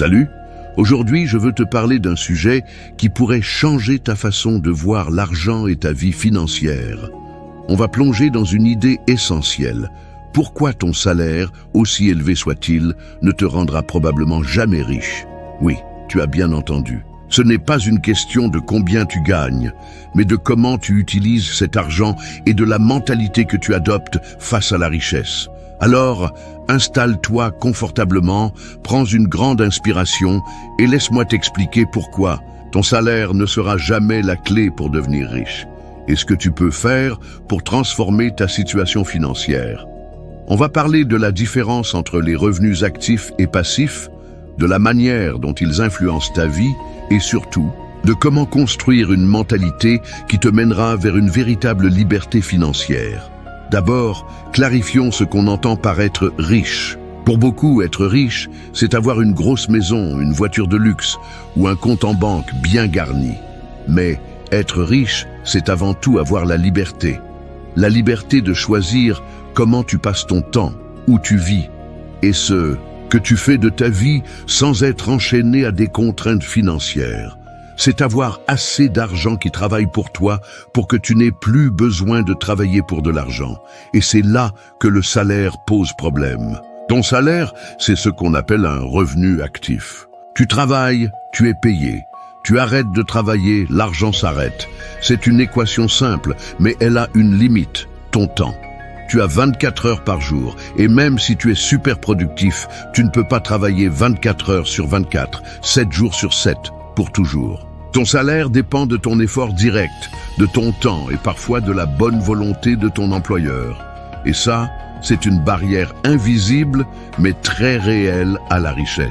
Salut! Aujourd'hui, je veux te parler d'un sujet qui pourrait changer ta façon de voir l'argent et ta vie financière. On va plonger dans une idée essentielle. Pourquoi ton salaire, aussi élevé soit-il, ne te rendra probablement jamais riche? Oui, tu as bien entendu. Ce n'est pas une question de combien tu gagnes, mais de comment tu utilises cet argent et de la mentalité que tu adoptes face à la richesse. Alors, installe-toi confortablement, prends une grande inspiration et laisse-moi t'expliquer pourquoi ton salaire ne sera jamais la clé pour devenir riche et ce que tu peux faire pour transformer ta situation financière. On va parler de la différence entre les revenus actifs et passifs, de la manière dont ils influencent ta vie et surtout, de comment construire une mentalité qui te mènera vers une véritable liberté financière. D'abord, clarifions ce qu'on entend par être riche. Pour beaucoup, être riche, c'est avoir une grosse maison, une voiture de luxe ou un compte en banque bien garni. Mais être riche, c'est avant tout avoir la liberté. La liberté de choisir comment tu passes ton temps, où tu vis, et ce que tu fais de ta vie sans être enchaîné à des contraintes financières. C'est avoir assez d'argent qui travaille pour toi pour que tu n'aies plus besoin de travailler pour de l'argent. Et c'est là que le salaire pose problème. Ton salaire, c'est ce qu'on appelle un revenu actif. Tu travailles, tu es payé. Tu arrêtes de travailler, l'argent s'arrête. C'est une équation simple, mais elle a une limite, ton temps. Tu as 24 heures par jour, et même si tu es super productif, tu ne peux pas travailler 24 heures sur 24, 7 jours sur 7, pour toujours. Ton salaire dépend de ton effort direct, de ton temps et parfois de la bonne volonté de ton employeur. Et ça, c'est une barrière invisible, mais très réelle à la richesse.